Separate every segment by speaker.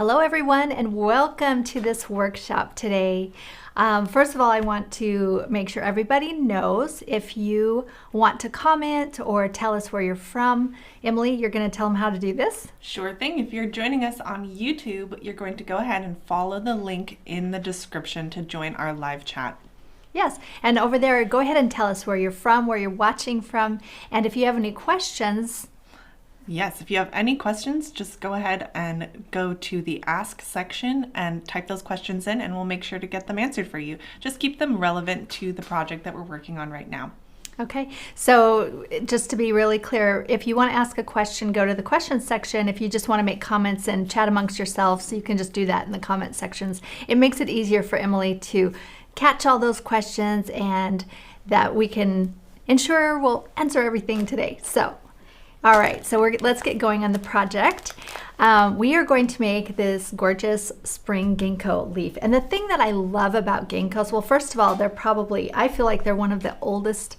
Speaker 1: Hello everyone and welcome to this workshop today. First of all, I want to make sure everybody knows if you want to comment or tell us where you're from. Emily, you're going to tell them how to do this?
Speaker 2: Sure thing. If you're joining us on YouTube, you're going to go ahead and follow the link in the description to join our live chat.
Speaker 1: Yes, and over there, go ahead and tell us where you're from, where you're watching from, and if you have any questions.
Speaker 2: Yes, if you have any questions, just go ahead and go to the Ask section and type those questions in, and we'll make sure to get them answered for you. Just keep them relevant to the project that we're working on right now.
Speaker 1: Okay, so just to be really clear, if you want to ask a question, go to the questions section. If you just want to make comments and chat amongst yourselves, you can just do that in the comment sections. It makes it easier for Emily to catch all those questions and that we can ensure we'll answer everything today. So. All right, so let's get going on the project. We are going to make this gorgeous spring ginkgo leaf. And the thing that I love about ginkgos, well, first of all, I feel like they're one of the oldest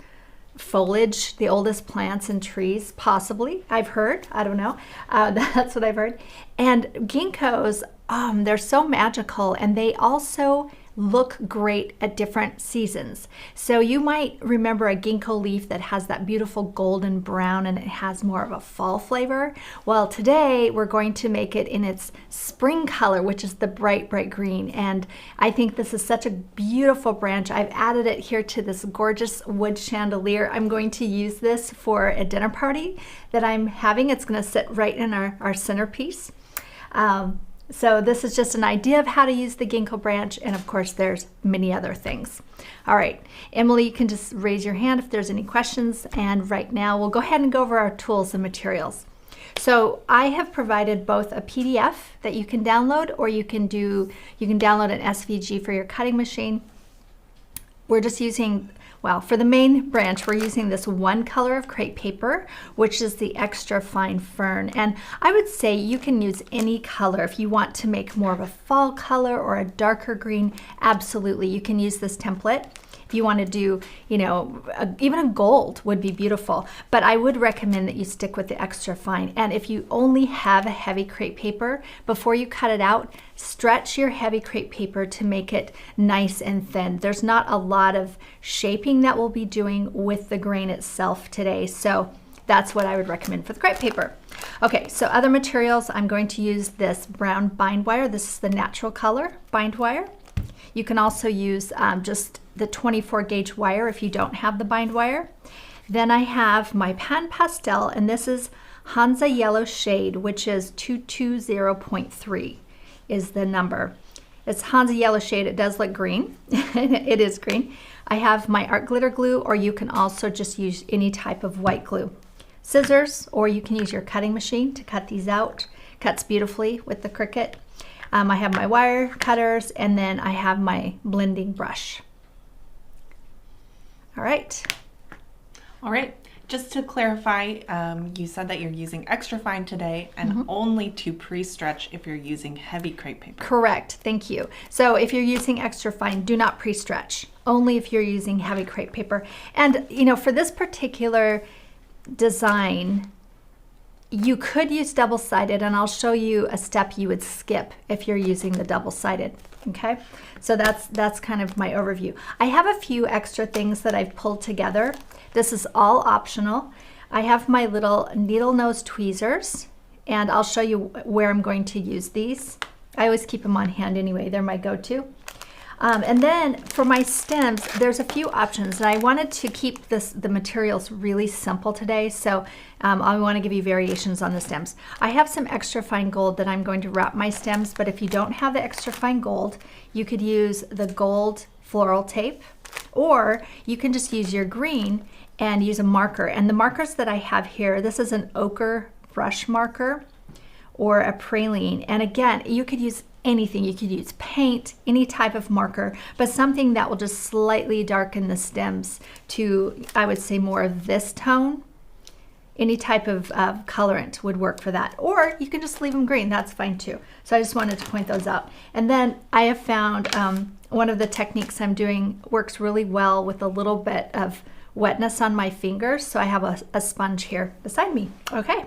Speaker 1: foliage, the oldest plants and trees, possibly. I've heard, I don't know. That's what I've heard. And ginkgos, they're so magical, and they also look great at different seasons. So you might remember a ginkgo leaf that has that beautiful golden brown and it has more of a fall flavor. Well, today we're going to make it in its spring color, which is the bright, bright green. And I think this is such a beautiful branch. I've added it here to this gorgeous wood chandelier. I'm going to use this for a dinner party that I'm having. It's going to sit right in our centerpiece. So this is just an idea of how to use the ginkgo branch, and of course there's many other things. All right, Emily, you can just raise your hand if there's any questions, and right now we'll go ahead and go over our tools and materials. So I have provided both a PDF that you can download, or you can download an SVG for your cutting machine. We're just using, well, for the main branch, we're using this one color of crepe paper, which is the extra fine fern. And I would say you can use any color. If you want to make more of a fall color or a darker green, absolutely, you can use this template. If you want to do, even a gold would be beautiful, but I would recommend that you stick with the extra fine. And if you only have a heavy crepe paper, before you cut it out, stretch your heavy crepe paper to make it nice and thin. There's not a lot of shaping that we'll be doing with the grain itself today, so that's what I would recommend for the crepe paper. Okay, so other materials, I'm going to use this brown bind wire. This is the natural color bind wire. You can also use just the 24 gauge wire if you don't have the bind wire. Then I have my PanPastel, and this is Hansa Yellow Shade, which is 220.3 is the number. It's Hansa Yellow Shade. It does look green. It is green. I have my art glitter glue, or you can also just use any type of white glue. Scissors, or you can use your cutting machine to cut these out. Cuts beautifully with the Cricut. I have my wire cutters, and then I have my blending brush. All right.
Speaker 2: All right. Just to clarify, you said that you're using extra fine today and only to pre-stretch if you're using heavy crepe paper.
Speaker 1: Correct. Thank you. So if you're using extra fine, do not pre-stretch. Only if you're using heavy crepe paper. And, for this particular design, you could use double-sided, and I'll show you a step you would skip if you're using the double-sided, okay? So that's kind of my overview. I have a few extra things that I've pulled together. This is all optional. I have my little needle nose tweezers, and I'll show you where I'm going to use these. I always keep them on hand anyway. They're my go-to. And then for my stems, there's a few options, and I wanted to keep the materials really simple today, so I want to give you variations on the stems. I have some extra fine gold that I'm going to wrap my stems, but if you don't have the extra fine gold, you could use the gold floral tape, or you can just use your green and use a marker. And the markers that I have here, this is an ochre brush marker or a praline, and again, you could use anything. You could use paint, any type of marker, but something that will just slightly darken the stems to, I would say, more of this tone. Any type of colorant would work for that. Or you can just leave them green, that's fine too. So I just wanted to point those out. And then I have found one of the techniques I'm doing works really well with a little bit of wetness on my fingers. So I have a sponge here beside me. Okay.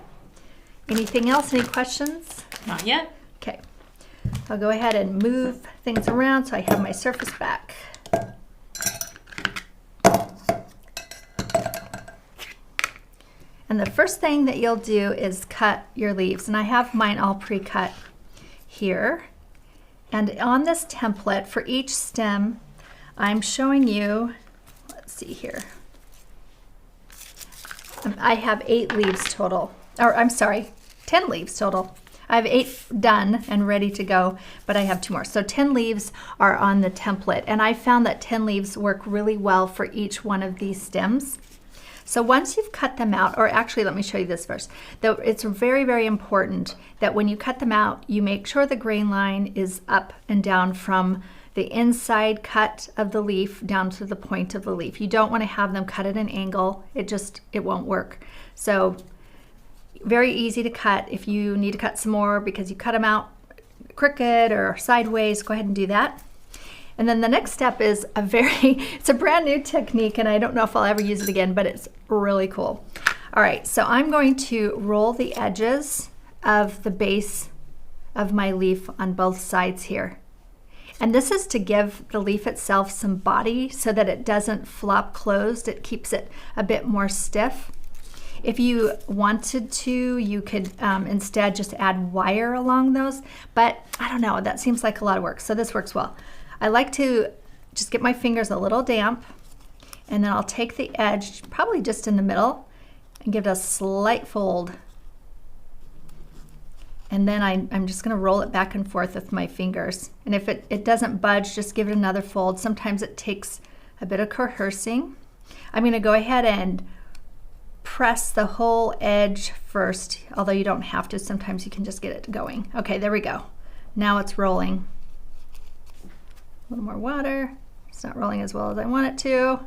Speaker 1: Anything else? Any questions?
Speaker 2: Not yet.
Speaker 1: Okay. I'll go ahead and move things around so I have my surface back. And the first thing that you'll do is cut your leaves. And I have mine all pre-cut here. And on this template for each stem, I'm showing you, let's see here. I have 8 leaves total, or I'm sorry, 10 leaves total. I have 8 done and ready to go, but I have 2 more. So 10 leaves are on the template, and I found that 10 leaves work really well for each one of these stems. So once you've cut them out, or actually let me show you this first. Though it's very, very important that when you cut them out, you make sure the grain line is up and down from the inside cut of the leaf down to the point of the leaf. You don't want to have them cut at an angle. It won't work. So very easy to cut. If you need to cut some more because you cut them out crooked or sideways, go ahead and do that. And then the next step is it's a brand new technique, and I don't know if I'll ever use it again, but it's really cool. All right, so I'm going to roll the edges of the base of my leaf on both sides here. And this is to give the leaf itself some body so that it doesn't flop closed. It keeps it a bit more stiff. If you wanted to, you could instead just add wire along those, but I don't know, that seems like a lot of work, so this works well. I like to just get my fingers a little damp, and then I'll take the edge, probably just in the middle, and give it a slight fold. And then I'm just gonna roll it back and forth with my fingers. And if it doesn't budge, just give it another fold. Sometimes it takes a bit of coercing. I'm gonna go ahead and press the whole edge first, although you don't have to. Sometimes you can just get it going. Okay, there we go. Now it's rolling. A little more water. It's not rolling as well as I want it to.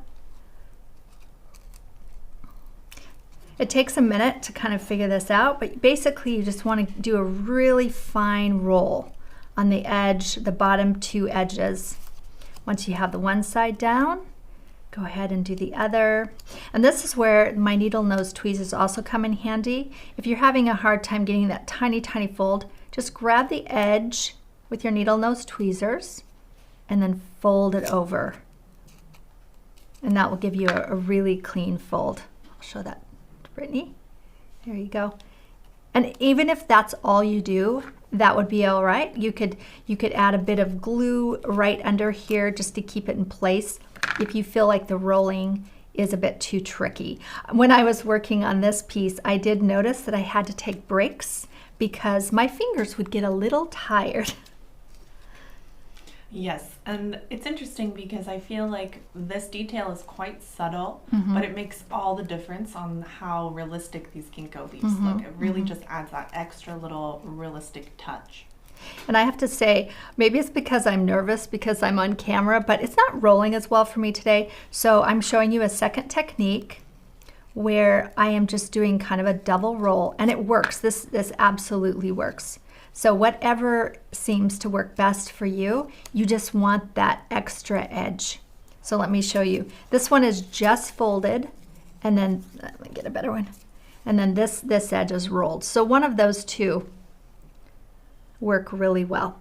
Speaker 1: It takes a minute to kind of figure this out, but basically you just want to do a really fine roll on the edge, the bottom 2 edges. Once you have the one side down, go ahead and do the other. And this is where my needle nose tweezers also come in handy. If you're having a hard time getting that tiny, tiny fold, just grab the edge with your needle nose tweezers and then fold it over. And that will give you a really clean fold. I'll show that to Brittany. There you go. And even if that's all you do, that would be all right. You could add a bit of glue right under here just to keep it in place if you feel like the rolling is a bit too tricky. When I was working on this piece, I did notice that I had to take breaks because my fingers would get a little tired.
Speaker 2: Yes, and it's interesting because I feel like this detail is quite subtle, but it makes all the difference on how realistic these ginkgo leaves look. It really just adds that extra little realistic touch.
Speaker 1: And I have to say, maybe it's because I'm nervous because I'm on camera, but it's not rolling as well for me today. So I'm showing you a second technique where I am just doing kind of a double roll, and it works. This absolutely works. So whatever seems to work best for you, you just want that extra edge. So let me show you. This one is just folded, and then, let me get a better one. And then this edge is rolled. So one of those two work really well.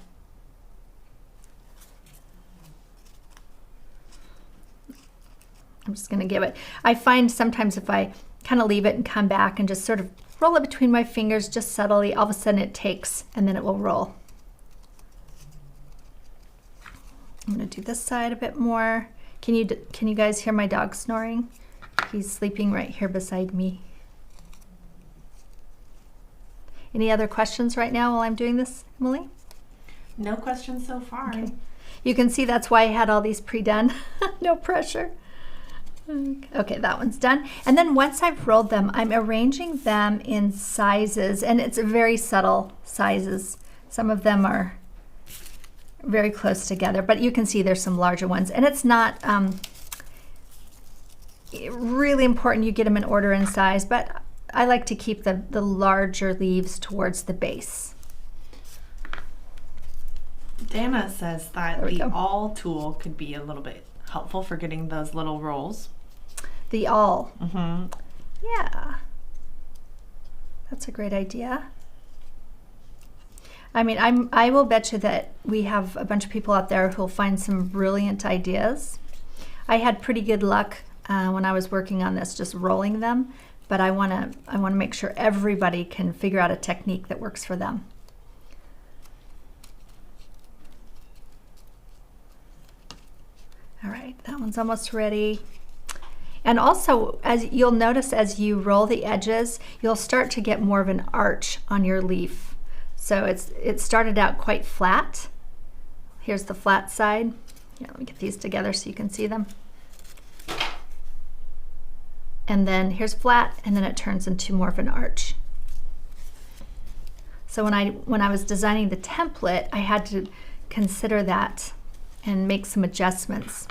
Speaker 1: I'm just gonna give it, I find sometimes if I kind of leave it and come back and just sort of roll it between my fingers just subtly, all of a sudden it takes and then it will roll. I'm gonna do this side a bit more. Can you guys hear my dog snoring? He's sleeping right here beside me. Any other questions right now while I'm doing this, Emily?
Speaker 2: No questions so far.
Speaker 1: Okay. You can see that's why I had all these pre-done. No pressure. Okay, that one's done. And then once I've rolled them, I'm arranging them in sizes, and it's very subtle sizes. Some of them are very close together, but you can see there's some larger ones. And it's not really important you get them in order in size, but I like to keep the larger leaves towards the base.
Speaker 2: Dana says that the awl tool could be a little bit helpful for getting those little rolls.
Speaker 1: The awl. Yeah, that's a great idea. I mean, I will bet you that we have a bunch of people out there who'll find some brilliant ideas. I had pretty good luck when I was working on this, just rolling them, but I want to make sure everybody can figure out a technique that works for them. All right, that one's almost ready. And also, as you'll notice, as you roll the edges, you'll start to get more of an arch on your leaf. So it started out quite flat. Here's the flat side. Here, let me get these together so you can see them. And then here's flat, and then it turns into more of an arch. So when I was designing the template, I had to consider that and make some adjustments.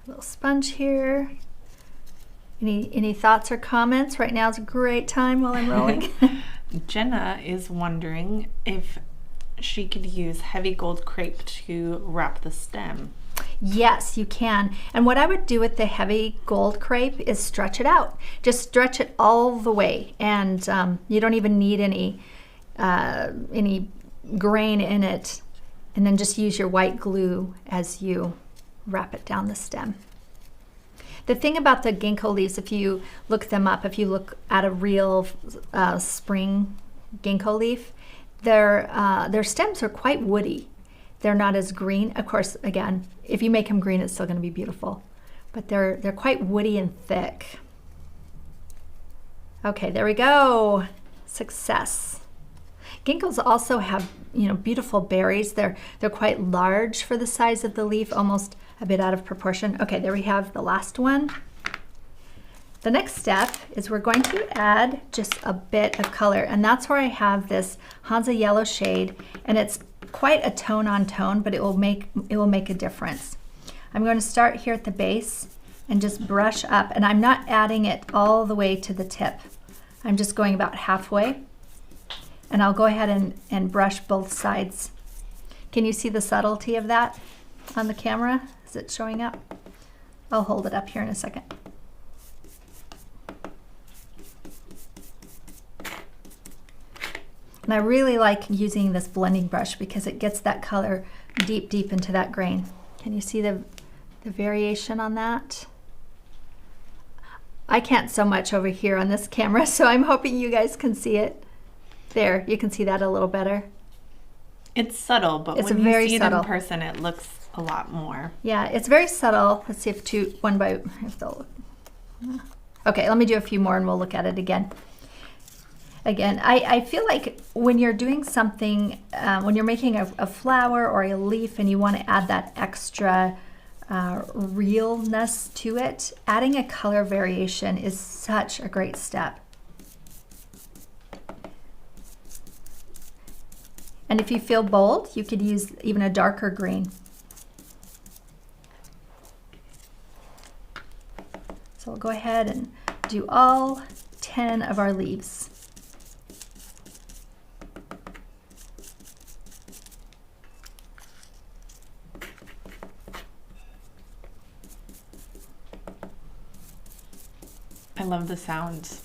Speaker 1: A little sponge here. Any thoughts or comments? Right now is a great time while I'm rolling.
Speaker 2: Jenna is wondering if she could use heavy gold crepe to wrap the stem.
Speaker 1: Yes, you can. And what I would do with the heavy gold crepe is stretch it out. Just stretch it all the way, and you don't even need any grain in it. And then just use your white glue as you wrap it down the stem. The thing about the ginkgo leaves, if you look them up, if you look at a real spring ginkgo leaf, their stems are quite woody. They're not as green. Of course, again, if you make them green, it's still going to be beautiful. But they're quite woody and thick. Okay, there we go. Success. Ginkgos also have, beautiful berries. They're quite large for the size of the leaf, almost a bit out of proportion. Okay, there we have the last one. The next step is we're going to add just a bit of color, and that's where I have this Hansa yellow shade, and it's quite a tone on tone, but it will make a difference. I'm going to start here at the base and just brush up, and I'm not adding it all the way to the tip. I'm just going about halfway, and I'll go ahead and brush both sides. Can you see the subtlety of that on the camera? Is it showing up? I'll hold it up here in a second. And I really like using this blending brush because it gets that color deep into that grain. Can you see the variation on that? I can't so much over here on this camera, so I'm hoping you guys can see it. There, you can see that a little better. It's
Speaker 2: subtle, but when you see it in person, it looks a lot more.
Speaker 1: Yeah, it's very subtle. Let's see if okay, let me do a few more and we'll look at it again. Again, I feel like when you're doing something, when you're making a flower or a leaf and you want to add that extra realness to it, adding a color variation is such a great step. And if you feel bold, you could use even a darker green. So we'll go ahead and do all 10 of our leaves.
Speaker 2: I love the sounds.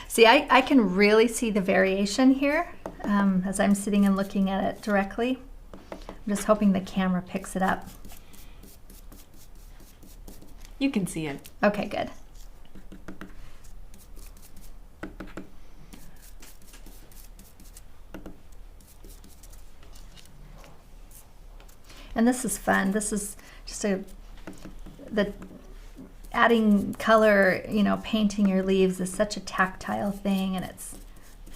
Speaker 1: See, I can really see the variation here as I'm sitting and looking at it directly. I'm just hoping the camera picks it up.
Speaker 2: You can see it.
Speaker 1: Okay, good. And this is fun. This is just adding color, painting your leaves is such a tactile thing, and it's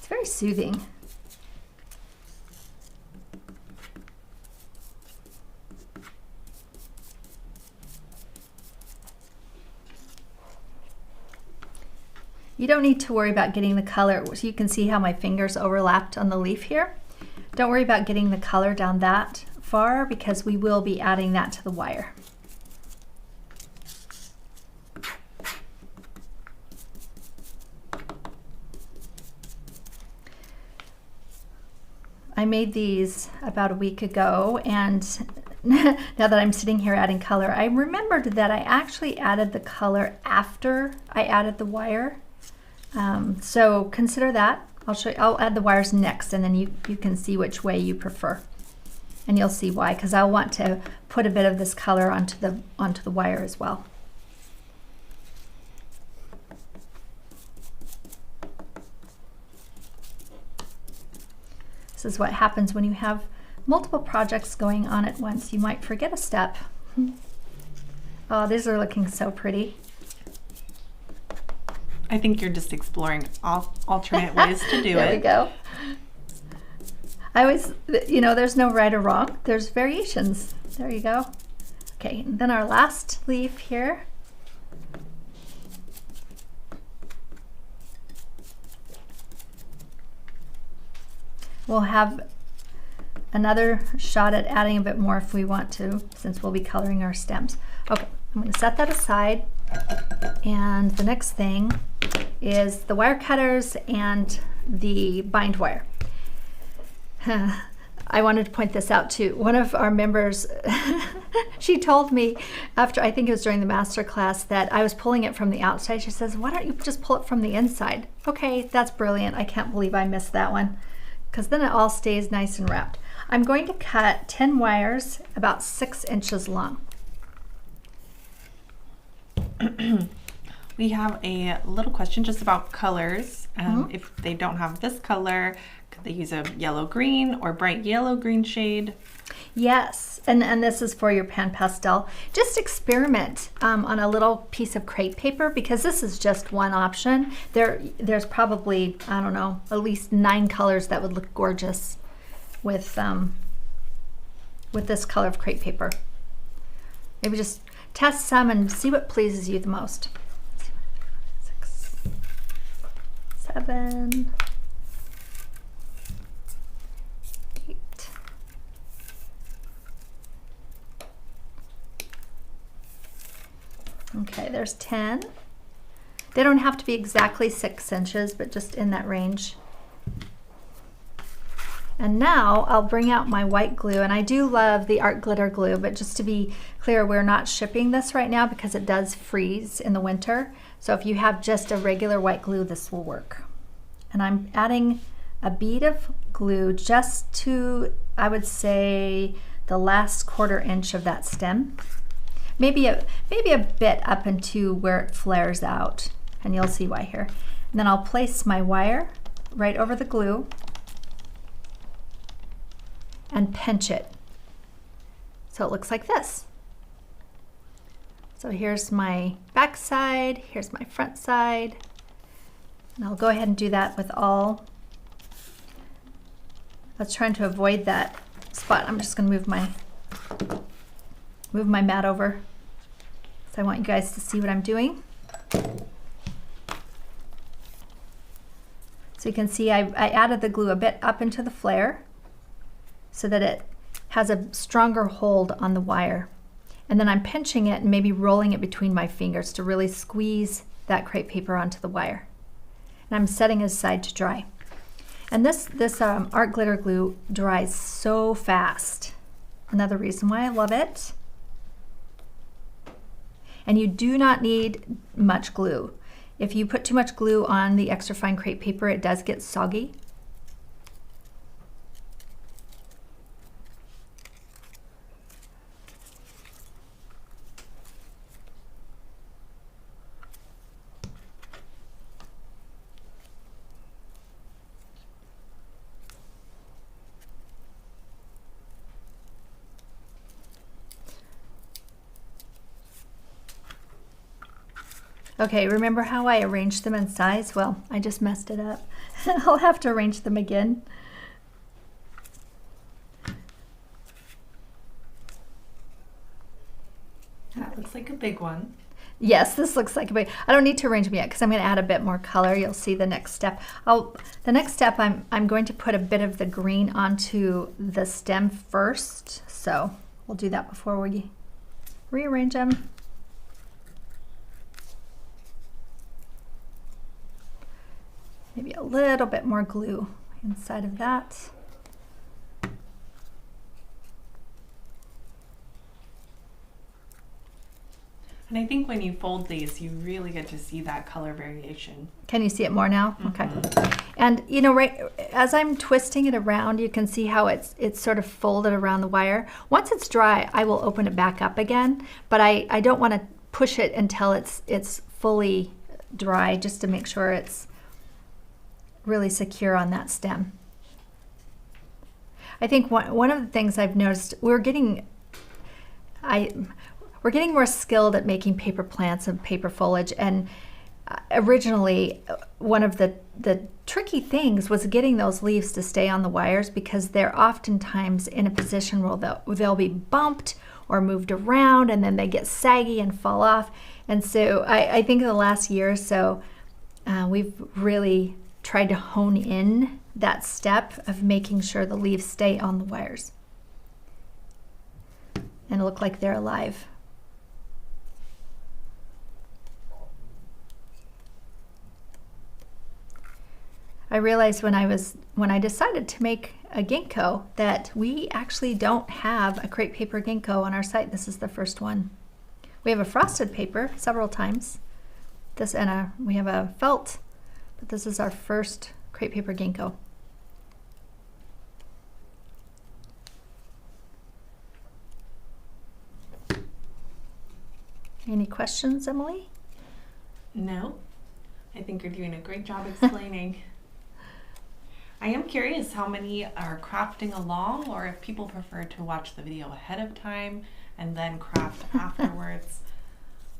Speaker 1: very soothing. You don't need to worry about getting the color. So you can see how my fingers overlapped on the leaf here. Don't worry about getting the color down that far because we will be adding that to the wire. I made these about a week ago, and now that I'm sitting here adding color, I remembered that I actually added the color after I added the wire. So consider that. I'll add the wires next, and then you can see which way you prefer. And you'll see why, because I'll want to put a bit of this color onto the wire as well. This is what happens when you have multiple projects going on at once. You might forget a step. Oh, these are looking so pretty.
Speaker 2: I think you're just exploring alternate ways to do it.
Speaker 1: There we go. I always, there's no right or wrong. There's variations. There you go. Okay, and then our last leaf here. We'll have another shot at adding a bit more if we want to, since we'll be coloring our stems. Okay, I'm going to set that aside. And the next thing is the wire cutters and the bind wire. I wanted to point this out too. One of our members, she told me after, I think it was during the master class, that I was pulling it from the outside. She says, why don't you just pull it from the inside? Okay, that's brilliant. I can't believe I missed that one, because then it all stays nice and wrapped. I'm going to cut 10 wires about 6 inches long.
Speaker 2: We have a little question just about colors. If they don't have this color, could they use a yellow-green or bright yellow-green shade?
Speaker 1: Yes, and this is for your PanPastel. Just experiment on a little piece of crepe paper, because this is just one option. There's probably, I don't know, at least 9 colors that would look gorgeous with this color of crepe paper. Maybe just test some and see what pleases you the most. 6, 7, 8. Okay, there's 10. They don't have to be exactly 6 inches, but just in that range. And now I'll bring out my white glue, and I do love the art glitter glue, but just to be clear, we're not shipping this right now because it does freeze in the winter. So if you have just a regular white glue, this will work. And I'm adding a bead of glue just to, I would say, the last 1/4 inch of that stem. Maybe a bit up into where it flares out, and you'll see why here. And then I'll place my wire right over the glue and pinch it so it looks like this. So here's my back side, here's my front side, and I'll go ahead and do that with all. I was trying to avoid that spot. I'm just going to move my mat over, so I want you guys to see what I'm doing. So you can see I added the glue a bit up into the flare so that it has a stronger hold on the wire. And then I'm pinching it and maybe rolling it between my fingers to really squeeze that crepe paper onto the wire. And I'm setting it aside to dry. And this art glitter glue dries so fast. Another reason why I love it. And you do not need much glue. If you put too much glue on the extra fine crepe paper, it does get soggy. Okay, remember how I arranged them in size? Well, I just messed it up. I'll have to arrange them again.
Speaker 2: That looks like a big one.
Speaker 1: Yes, this looks like a big. I don't need to arrange them yet because I'm going to add a bit more color. You'll see the next step. The next step, I'm going to put a bit of the green onto the stem first. So we'll do that before we rearrange them. Maybe a little bit more glue inside of that.
Speaker 2: And I think when you fold these, you really get to see that color variation.
Speaker 1: Can you see it more now? Okay. And you know, right as I'm twisting it around, you can see how it's sort of folded around the wire. Once it's dry, I will open it back up again, but I don't want to push it until it's fully dry, just to make sure it's really secure on that stem. I think one of the things I've noticed, we're getting more skilled at making paper plants and paper foliage, and originally one of the tricky things was getting those leaves to stay on the wires, because they're oftentimes in a position where they'll be bumped or moved around, and then they get saggy and fall off. And so I think in the last year or so, we've really tried to hone in that step of making sure the leaves stay on the wires and look like they're alive. I realized when I decided to make a ginkgo that we actually don't have a crepe paper ginkgo on our site. This is the first one. We have a frosted paper several times. This and we have a felt, but this is our first crepe paper ginkgo. Any questions, Emily?
Speaker 2: No, I think you're doing a great job explaining. I am curious how many are crafting along, or if people prefer to watch the video ahead of time and then craft afterwards.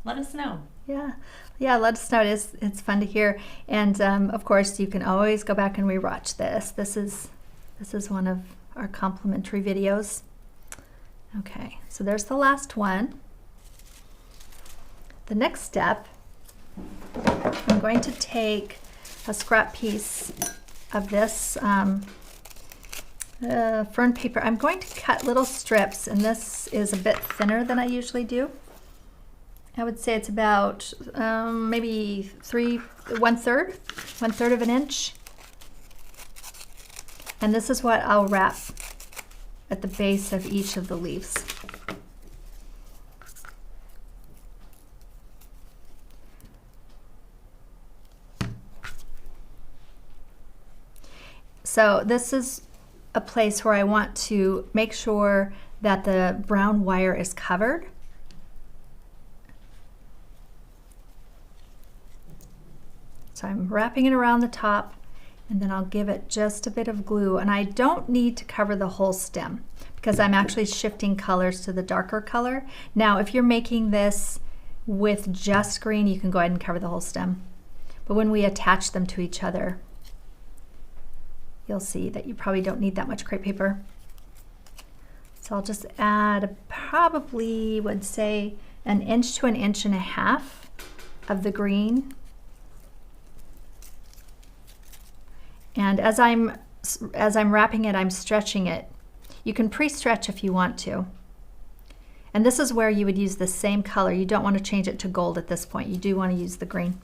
Speaker 2: Let us know.
Speaker 1: Yeah, let us know. It's fun to hear. And of course, you can always go back and rewatch this. This is one of our complimentary videos. Okay, so there's the last one. The next step, I'm going to take a scrap piece of this fern paper. I'm going to cut little strips, and this is a bit thinner than I usually do. I would say it's about maybe one third of an inch. And this is what I'll wrap at the base of each of the leaves. So this is a place where I want to make sure that the brown wire is covered. So I'm wrapping it around the top, and then I'll give it just a bit of glue. And I don't need to cover the whole stem because I'm actually shifting colors to the darker color. Now, if you're making this with just green, you can go ahead and cover the whole stem. But when we attach them to each other, you'll see that you probably don't need that much crepe paper. So I'll just add probably, would say, 1 inch to 1.5 inches of the green. And as I'm wrapping it, I'm stretching it. You can pre-stretch if you want to. And this is where you would use the same color. You don't want to change it to gold at this point. You do want to use the green.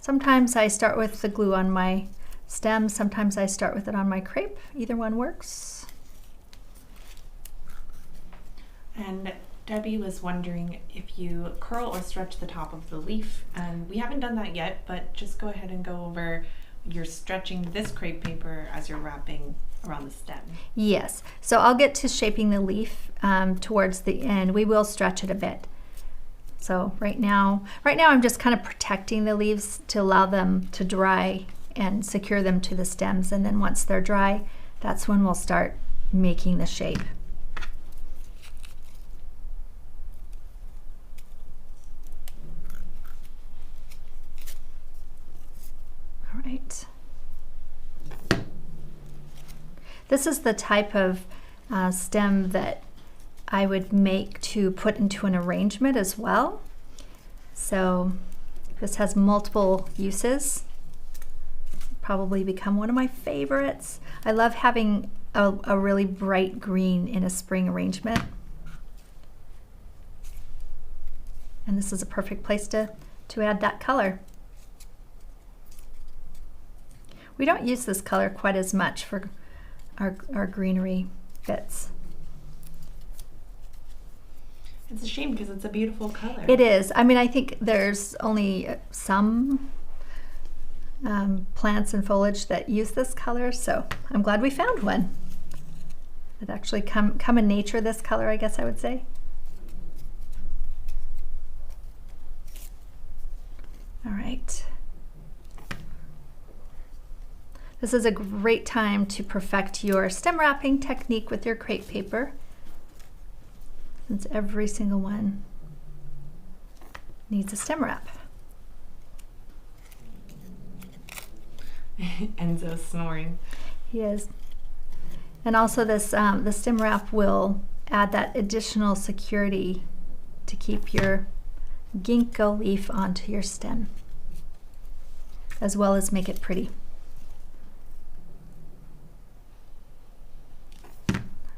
Speaker 1: Sometimes I start with the glue on my stem, sometimes I start with it on my crepe. Either one works.
Speaker 2: And Debbie was wondering if you curl or stretch the top of the leaf, and we haven't done that yet, but just go ahead and go over you're stretching this crepe paper as you're wrapping around the stem.
Speaker 1: Yes, so I'll get to shaping the leaf towards the end. We will stretch it a bit. So right now I'm just kind of protecting the leaves to allow them to dry and secure them to the stems. And then once they're dry, that's when we'll start making the shape. All right. This is the type of stem that I would make to put into an arrangement as well. So this has multiple uses. Probably become one of my favorites. I love having a really bright green in a spring arrangement. And this is a perfect place to add that color. We don't use this color quite as much for our greenery bits.
Speaker 2: It's a shame because it's a beautiful color.
Speaker 1: It is. I mean, I think there's only some plants and foliage that use this color, so I'm glad we found one that actually come in nature this color, I guess I would say. All right. This is a great time to perfect your stem wrapping technique with your crepe paper, since every single one needs a stem wrap.
Speaker 2: Enzo's snoring.
Speaker 1: He is. And also this, the stem wrap will add that additional security to keep your ginkgo leaf onto your stem, as well as make it pretty.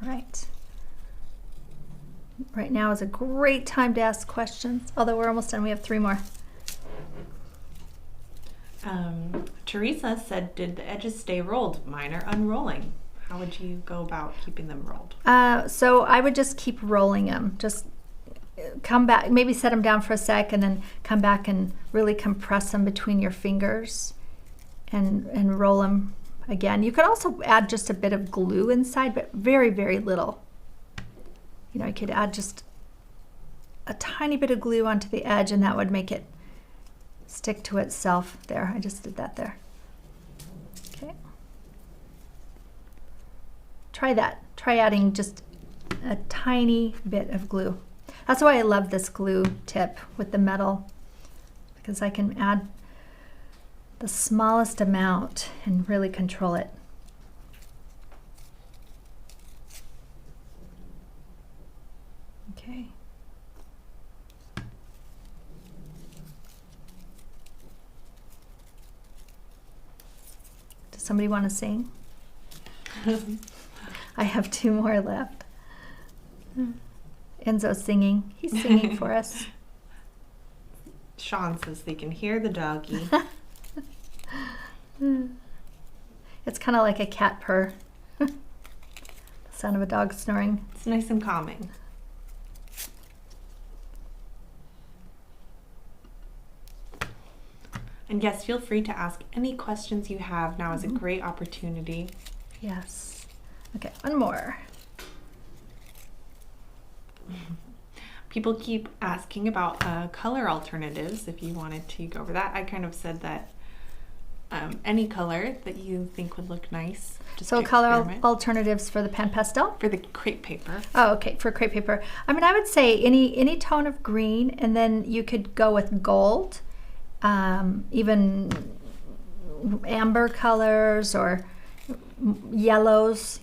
Speaker 1: Right. Right now is a great time to ask questions, although we're almost done. We have 3 more.
Speaker 2: Teresa said, did the edges stay rolled? Mine are unrolling. How would you go about keeping them rolled?
Speaker 1: So I would just keep rolling them. Just come back, maybe set them down for a sec, and then come back and really compress them between your fingers and roll them again. You could also add just a bit of glue inside, but very, very little. You know, you could add just a tiny bit of glue onto the edge, and that would make it stick to itself. There, I just did that there. Okay. Try that. Try adding just a tiny bit of glue. That's why I love this glue tip with the metal, because I can add the smallest amount and really control it. Okay. Does somebody want to sing? I have 2 more left. Enzo's singing. He's singing for us.
Speaker 2: Sean says they can hear the doggy.
Speaker 1: It's kind of like a cat purr. The sound of a dog snoring.
Speaker 2: It's nice and calming. And yes, feel free to ask any questions you have. Now is a great opportunity.
Speaker 1: Yes. Okay, 1 more.
Speaker 2: People keep asking about color alternatives, if you wanted to go over that. I kind of said that any color that you think would look nice. Just
Speaker 1: So
Speaker 2: to
Speaker 1: color
Speaker 2: experiment.
Speaker 1: alternatives for the PanPastel?
Speaker 2: For the crepe paper.
Speaker 1: Oh, okay, for crepe paper. I mean, I would say any tone of green, and then you could go with gold, even amber colors, or yellows,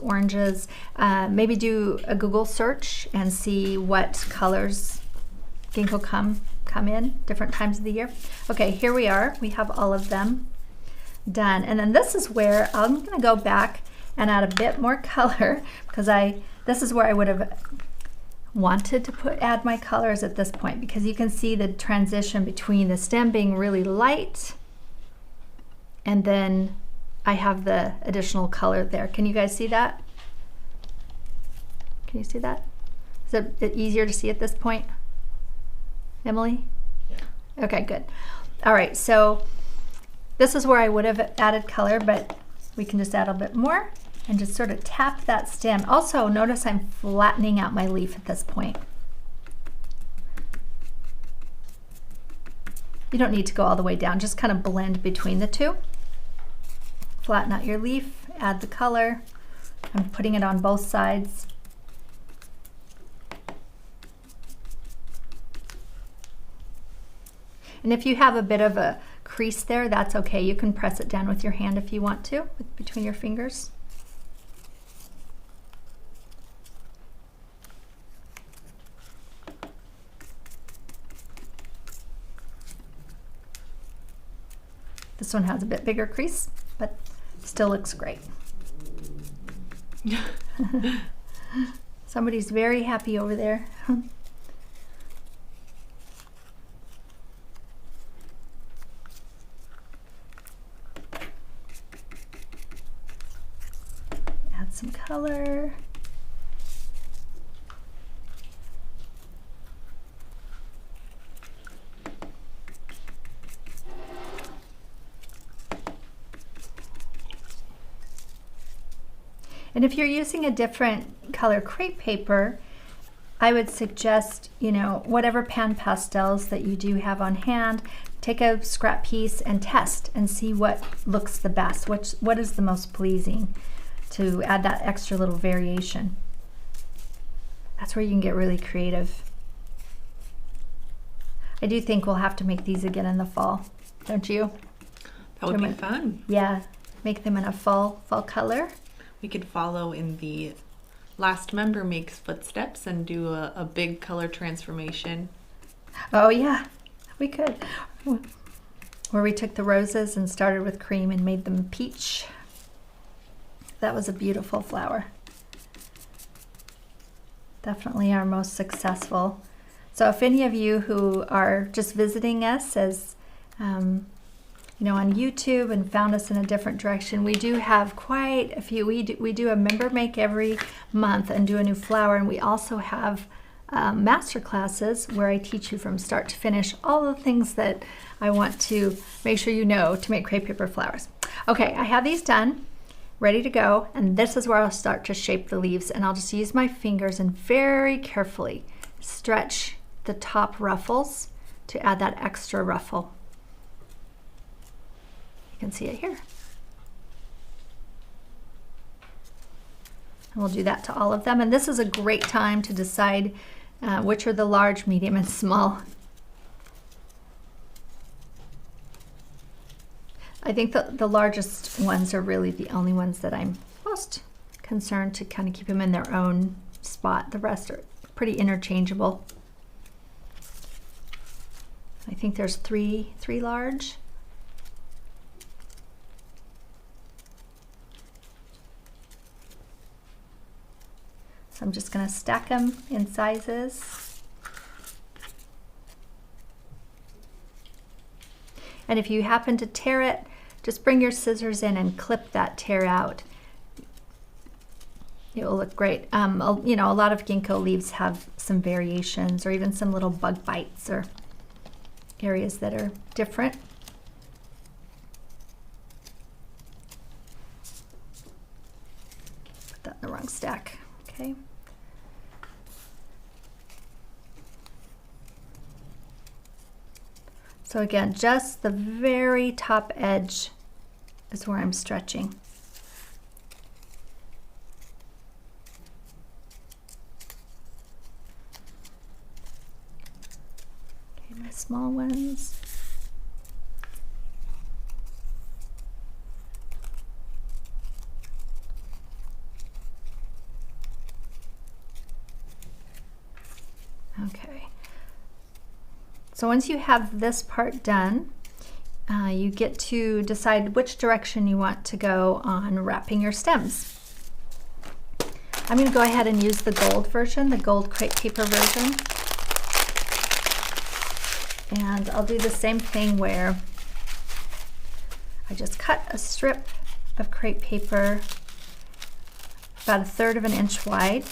Speaker 1: oranges. Maybe do a Google search and see what colors ginkgo come in different times of the year. Okay, here we are. We have all of them done. And then this is where I'm going to go back and add a bit more color, because this is where I would have wanted to add my colors at this point, because you can see the transition between the stem being really light and then I have the additional color there. Can you guys see that? Can you see that? Is it easier to see at this point? Emily? Yeah. Okay, good. All right, so this is where I would have added color, but we can just add a bit more and just sort of tap that stem. Also, notice I'm flattening out my leaf at this point. You don't need to go all the way down, just kind of blend between the two. Flatten out your leaf, add the color. I'm putting it on both sides. And if you have a bit of a crease there, that's okay. You can press it down with your hand if you want to, between your fingers. This one has a bit bigger crease, but still looks great. Somebody's very happy over there. Add some color. And if you're using a different color crepe paper, I would suggest, you know, whatever PanPastels that you do have on hand, take a scrap piece and test and see what looks the best, what is the most pleasing, to add that extra little variation. That's where you can get really creative. I do think we'll have to make these again in the fall, don't you?
Speaker 2: That would be fun.
Speaker 1: Yeah, make them in a fall color.
Speaker 2: We could follow in the last member makes footsteps and do a big color transformation.
Speaker 1: Oh yeah, we could. Where we took the roses and started with cream and made them peach. That was a beautiful flower. Definitely our most successful. So if any of you who are just visiting us as you know, on YouTube and found us in a different direction, we do have quite a few. We do a member make every month and do a new flower, and we also have master classes where I teach you from start to finish all the things that I want to make sure you know to make crepe paper flowers. Okay, I have these done, ready to go, and this is where I'll start to shape the leaves, and I'll just use my fingers and very carefully stretch the top ruffles to add that extra ruffle. You can see it here. And we'll do that to all of them. And this is a great time to decide which are the large, medium, and small. I think the largest ones are really the only ones that I'm most concerned to kind of keep them in their own spot. The rest are pretty interchangeable. I think there's three large. So I'm just going to stack them in sizes. And if you happen to tear it, just bring your scissors in and clip that tear out. It will look great. You know, a lot of ginkgo leaves have some variations or even some little bug bites or areas that are different. Put that in the wrong stack. Okay. So again, just the very top edge is where I'm stretching. Okay, my small ones. Okay, so once you have this part done, you get to decide which direction you want to go on wrapping your stems. I'm going to go ahead and use the gold version, the gold crepe paper version. And I'll do the same thing where I just cut a strip of crepe paper about 1/3 of an inch wide.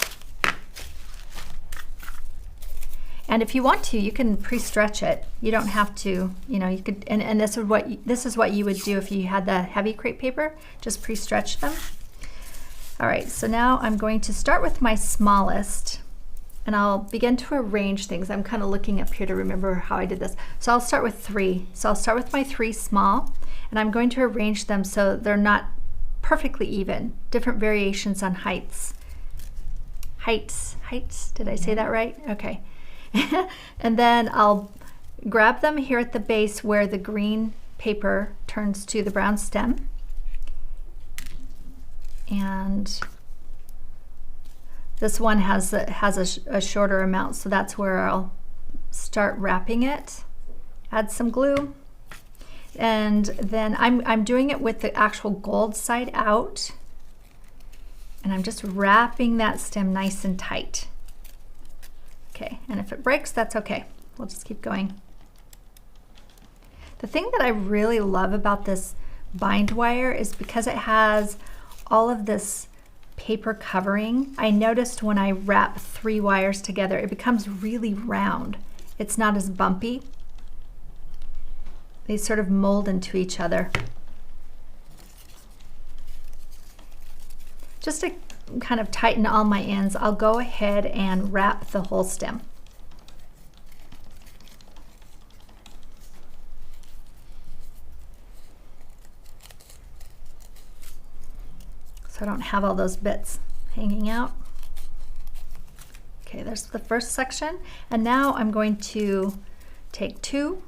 Speaker 1: And if you want to, you can pre-stretch it. You don't have to, you know, you could, and this is what you would do if you had the heavy crepe paper, just pre-stretch them. All right, so now I'm going to start with my smallest, and I'll begin to arrange things. I'm kind of looking up here to remember how I did this. So I'll start with 3. So I'll start with my 3 small, and I'm going to arrange them so they're not perfectly even, different variations on heights. Heights, did I say that right? Okay. And then I'll grab them here at the base where the green paper turns to the brown stem. And this one has a shorter amount, so that's where I'll start wrapping it. Add some glue. And then I'm doing it with the actual gold side out. And I'm just wrapping that stem nice and tight. Okay, and if it breaks, that's okay. We'll just keep going. The thing that I really love about this bind wire is because it has all of this paper covering. I noticed when I wrap 3 wires together, it becomes really round. It's not as bumpy. They sort of mold into each other. Just a kind of tighten all my ends, I'll go ahead and wrap the whole stem. So I don't have all those bits hanging out. Okay, there's the first section. And now I'm going to take two.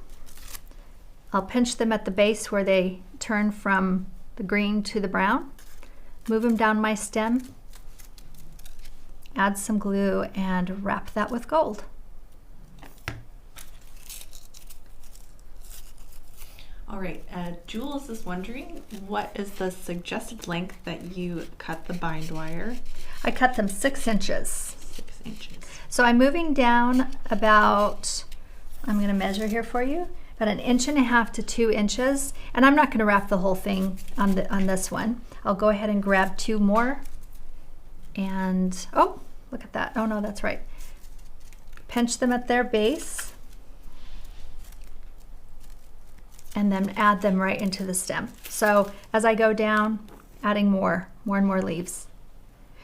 Speaker 1: I'll pinch them at the base where they turn from the green to the brown. Move them down my stem. Add some glue and wrap that with gold.
Speaker 2: All right, Jules is wondering, what is the suggested length that you cut the bind wire?
Speaker 1: I cut them 6 inches.
Speaker 2: 6 inches.
Speaker 1: So I'm moving down about, I'm going to measure here for you, about 1.5 to 2 inches. And I'm not going to wrap the whole thing on this one. I'll go ahead and grab 2 more. And, oh, look at that. Oh no, that's right. Pinch them at their base. And then add them right into the stem. So as I go down, adding more and more leaves.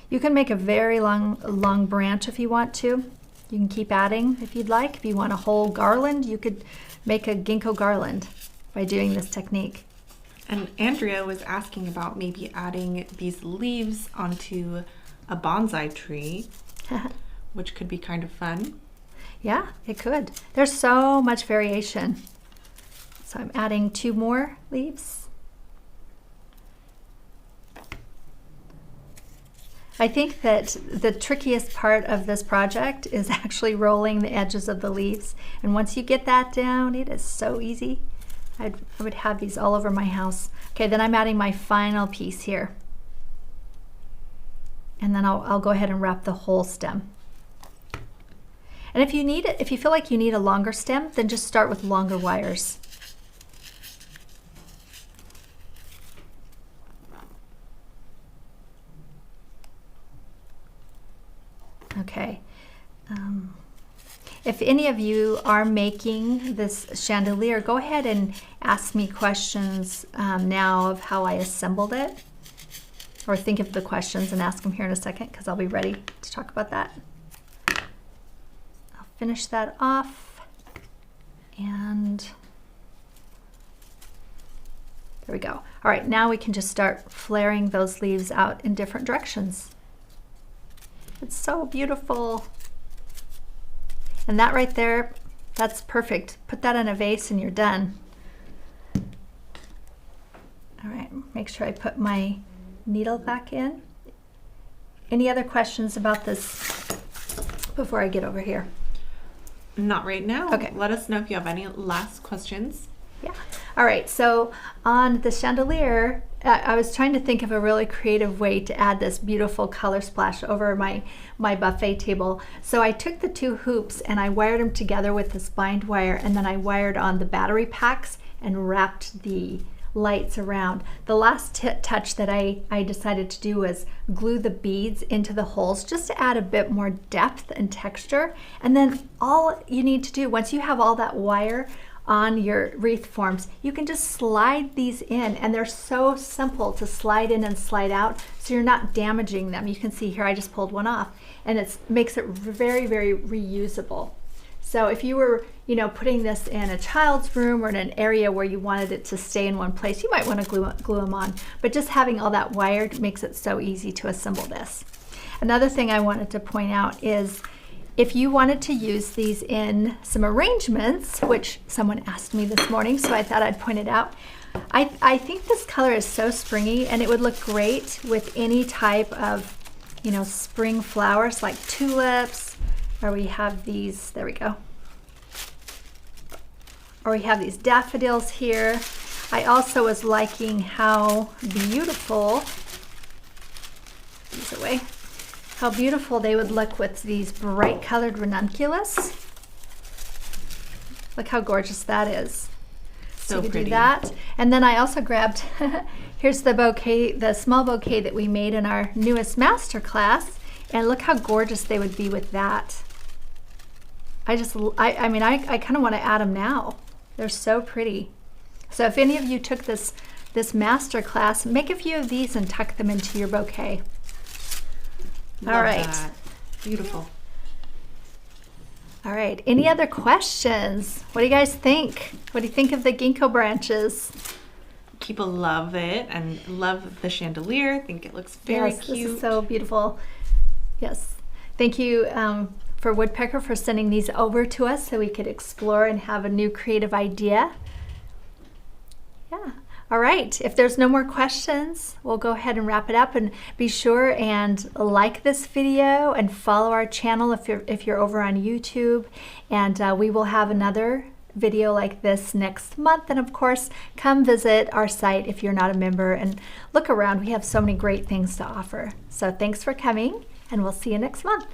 Speaker 1: You can make a very long branch if you want to. You can keep adding if you'd like. If you want a whole garland, you could make a ginkgo garland by doing this technique.
Speaker 2: And Andrea was asking about maybe adding these leaves onto a bonsai tree, which could be kind of fun.
Speaker 1: Yeah, it could. There's so much variation. So I'm adding 2 more leaves. I think that the trickiest part of this project is actually rolling the edges of the leaves. And once you get that down, it is so easy. I would have these all over my house. Okay, then I'm adding my final piece here. And then I'll go ahead and wrap the whole stem. And if you feel like you need a longer stem, then just start with longer wires. Okay. If any of you are making this chandelier, go ahead and ask me questions now of how I assembled it. Or think of the questions and ask them here in a second, because I'll be ready to talk about that. I'll finish that off. And there we go. All right, now we can just start flaring those leaves out in different directions. It's so beautiful. And that right there, that's perfect. Put that in a vase and you're done. All right, make sure I put my needle back in. Any other questions about this before I get over here?
Speaker 2: Not right now.
Speaker 1: Okay.
Speaker 2: Let us know if you have any last questions.
Speaker 1: Yeah. All right, so on the chandelier, I was trying to think of a really creative way to add this beautiful color splash over my buffet table. So I took the 2 hoops and I wired them together with this bind wire, and then I wired on the battery packs and wrapped the lights around. The last touch that I decided to do was glue the beads into the holes just to add a bit more depth and texture. And then all you need to do, once you have all that wire on your wreath forms, you can just slide these in, and they're so simple to slide in and slide out, so you're not damaging them. You can see here I just pulled one off, and it makes it very, very reusable. So if you were, putting this in a child's room or in an area where you wanted it to stay in one place, you might want to glue them on, but just having all that wired makes it so easy to assemble this. Another thing I wanted to point out is if you wanted to use these in some arrangements, which someone asked me this morning, so I thought I'd point it out. I think this color is so springy, and it would look great with any type of, spring flowers like tulips, or we have these, there we go. Or we have these daffodils here. I also was liking how beautiful, these away, how beautiful they would look with these bright colored ranunculus. Look how gorgeous that is.
Speaker 2: So
Speaker 1: we
Speaker 2: pretty.
Speaker 1: do that. And then I also grabbed, here's the bouquet, the small bouquet that we made in our newest master class. And look how gorgeous they would be with that. I kind of want to add them now. They're so pretty. So if any of you took this master class, make a few of these and tuck them into your bouquet.
Speaker 2: Love
Speaker 1: All right.
Speaker 2: that. Beautiful.
Speaker 1: All right. Any other questions? What do you guys think? What do you think of the ginkgo branches?
Speaker 2: People love it and love the chandelier. I think it looks very
Speaker 1: Yes,
Speaker 2: cute.
Speaker 1: this is so beautiful. Yes. Thank you for Woodpecker for sending these over to us so we could explore and have a new creative idea. Yeah. All right. If there's no more questions, we'll go ahead and wrap it up, and be sure and like this video and follow our channel if you're over on YouTube, and we will have another video like this next month. And of course, come visit our site if you're not a member and look around. We have so many great things to offer. So thanks for coming, and we'll see you next month.